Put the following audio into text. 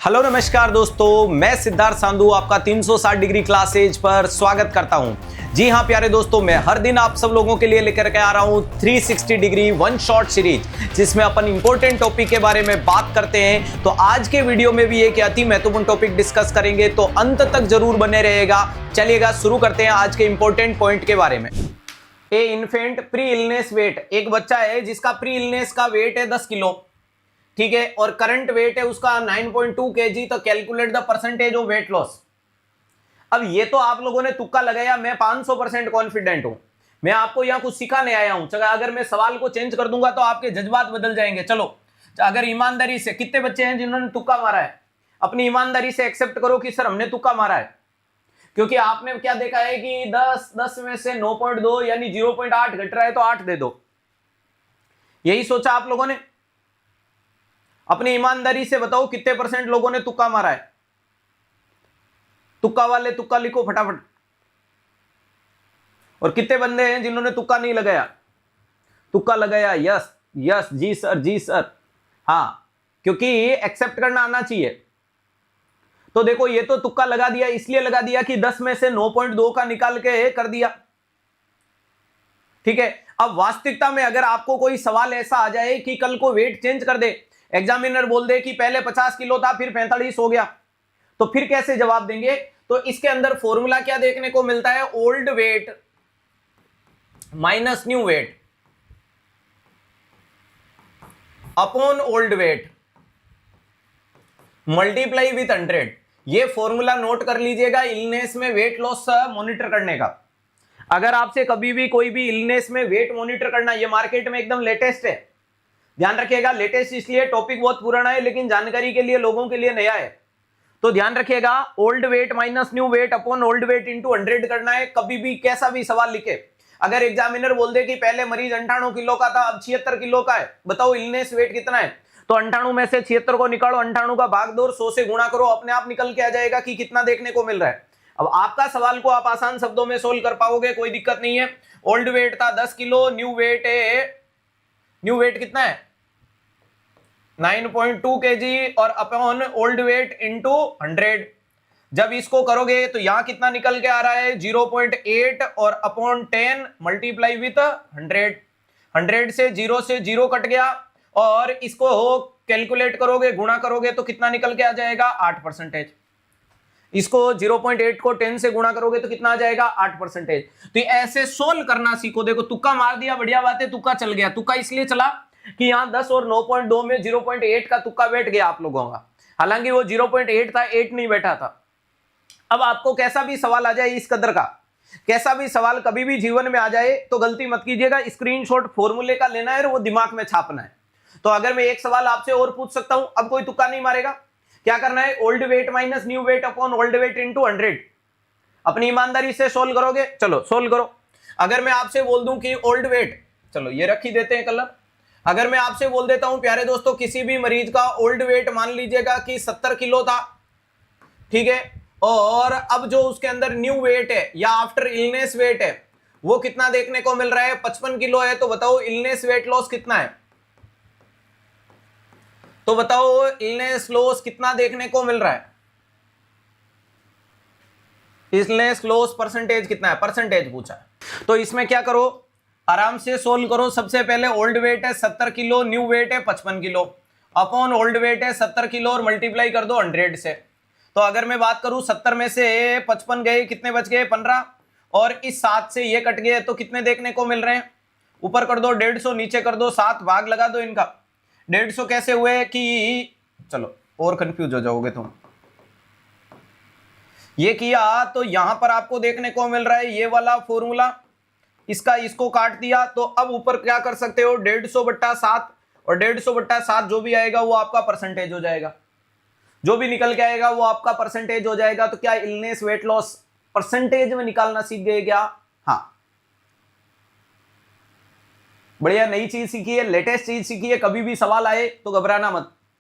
Hello नमस्कार दोस्तों, मैं सिद्धार्थ सांधु आपका 360 डिग्री क्लासेज पर स्वागत करता हूं। जी हां प्यारे दोस्तों, मैं हर दिन आप सब लोगों के लिए लेकर के आ रहा हूं 360 डिग्री वन शॉट सीरीज, जिसमें अपन इंपॉर्टेंट टॉपिक के बारे में बात करते हैं। तो आज के वीडियो में भी एक अति महत्वपूर्ण टॉपिक डिस्कस करेंगे, तो अंत तक जरूर बने रहेगा। चलिएगा शुरू करते हैं आज के इंपॉर्टेंट पॉइंट के बारे में। ए इन्फेंट प्री इलनेस वेट, एक बच्चा है जिसका प्री इलनेस का वेट है 10 किलो, ठीक है, और करंट वेट है उसका 9.2 kg। तो calculate the percentage of weight loss. अब ये तो आप लोगों ने तुक्का लगाया, मैं 500% कॉन्फिडेंट हूं। मैं आपको यहां कुछ सिखाने आया हूं। चलो, अगर मैं सवाल को चेंज कर दूंगा तो आपके जज्बात बदल जाएंगे। चलो, अगर ईमानदारी से, कितने बच्चे हैं जिन्होंने तुक्का मारा है? अपनी ईमानदारी से एक्सेप्ट करो कि सर हमने तुक्का मारा है। क्योंकि आपने क्या देखा है कि 10 में से 9.2 यानी 0.8 घट रहा है, तो 8 दे दो। यही सोचा आप लोगों ने? अपनी ईमानदारी से बताओ कितने परसेंट लोगों ने तुक्का मारा है? तुक्का वाले तुक्का लिखो फटाफट। और कितने बंदे हैं जिन्होंने तुक्का नहीं लगाया? तुक्का लगाया, यस यस, जी सर जी सर। हाँ, क्योंकि एक्सेप्ट करना आना चाहिए। तो देखो, ये तो तुक्का लगा दिया, इसलिए लगा दिया कि 10 में से 9.2 का निकाल के कर दिया, ठीक है। अब वास्तविकता में अगर आपको कोई सवाल ऐसा आ जाए कि कल को वेट चेंज कर दे, एग्जामिनर बोल दे कि पहले 50 किलो था फिर 45 हो गया, तो फिर कैसे जवाब देंगे? तो इसके अंदर फॉर्मूला क्या देखने को मिलता है? Old wait minus new weight upon old weight multiply with 100। ये फॉर्मूला नोट कर लीजिएगा इलनेस में वेट लॉस मॉनिटर करने का। अगर आपसे कभी भी कोई भी इलनेस में वेट मॉनिटर करना, ये मार्केट में एकदम लेटेस्ट है, ध्यान रखिएगा। लेटेस्ट इसलिए, टॉपिक बहुत पुराना है लेकिन जानकारी के लिए, लोगों के लिए नया है। तो ध्यान रखिएगा, old wait minus new weight upon old weight into 100 करना है। कभी भी कैसा भी सवाल लिखे, अगर एग्जामिनर बोल दे कि पहले मरीज 98 किलो का था अब 76 किलो का है, बताओ इलनेस वेट कितना है? तो 98 में से 76 को निकालो, 98 का भाग दो, 100 से गुणा करो, अपने आप निकल के आ जाएगा कि कितना देखने को मिल रहा है। अब आपका सवाल को आप आसान शब्दों में सोल्व कर पाओगे, कोई दिक्कत नहीं है। ओल्ड वेट था 10 किलो, न्यू वेट कितना है? 9.2 kg और अपॉन ओल्ड वेट इंटू 100। जब इसको करोगे तो यहां कितना निकल के आ रहा है? 0.8 और अपॉन 10 मल्टीप्लाई विथ 100। 100 से 0 कट गया, और इसको कैलकुलेट करोगे, गुणा करोगे तो कितना निकल के आ जाएगा? 8%। इसको 0.8 को 10 से गुणा करोगे तो कितना आ जाएगा? 8%। तो ऐसे सोल्व करना सीखो। देखो, तुक्का मार दिया, बढ़िया बात है, तुक्का चल गया। तुक्का इसलिए चला कि यहां 10 और 9.2 में 0.8 का तुक्का बैठ गया आप लोगों का। हालांकि वो 0.8 था, 8 नहीं बैठा था। अब आपको कैसा भी सवाल आ जाए, इस कदर का कैसा भी सवाल कभी भी जीवन में आ जाए, तो गलती मत कीजिएगा, स्क्रीनशॉट फॉर्मूले का लेना है और वो दिमाग में छापना है। तो अगर मैं एक सवाल आपसे और पूछ सकता हूं, अब कोई तुक्का नहीं मारेगा। क्या करना है? Old wait minus new weight upon old weight into 100। अपनी ईमानदारी से सोल्व करोगे। चलो सोल्व करो। अगर मैं आपसे बोल दूं कि ओल्ड वेट, चलो ये रख ही देते हैं कलर। अगर मैं आपसे बोल देता हूं प्यारे दोस्तों, किसी भी मरीज का ओल्ड वेट मान लीजिएगा कि 70 किलो था, ठीक है, और अब जो उसके अंदर न्यू वेट है या आफ्टर इलनेस वेट है वो कितना देखने को मिल रहा है? 55 किलो है। तो बताओ इलनेस वेट लॉस कितना है? तो बताओ इलनेस लॉस कितना देखने को मिल रहा है? इलनेस लॉस परसेंटेज कितना है? परसेंटेज पूछा है। तो इसमें क्या करो, आराम से सोल्व करो। सबसे पहले ओल्ड वेट है 70 किलो, न्यू वेट है 55 किलो, अपॉन ओल्ड वेट है 70 किलो और मल्टीप्लाई कर दो 100 से। तो अगर मैं बात करूं, 70 में से 55 गए, कितने बच गए? 15, और इस 7 से ये कट गए, तो कितने देखने को मिल रहे हैं? ऊपर कर दो 150, नीचे कर दो 7, भाग लगा दो इनका। 150 कैसे हुए कि, चलो और कंफ्यूज हो जाओगे तुम। ये किया तो यहां पर आपको देखने को मिल रहा है ये वाला फॉर्मूला, इसका इसको काट दिया, तो अब ऊपर क्या कर सकते हो? 150/7, और 150/7 जो भी आएगा वो आपका परसेंटेज हो जाएगा। जो भी निकल के आएगा वो आपका परसेंटेज हो जाएगा। तो क्या इलनेस वेट लॉस परसेंटेज में निकालना सीख गए क्या? हाँ, बढ़िया, नई चीज सीखी है, लेटेस्ट चीज सीखी है। कभी भी सवाल आए तो घबराना मत।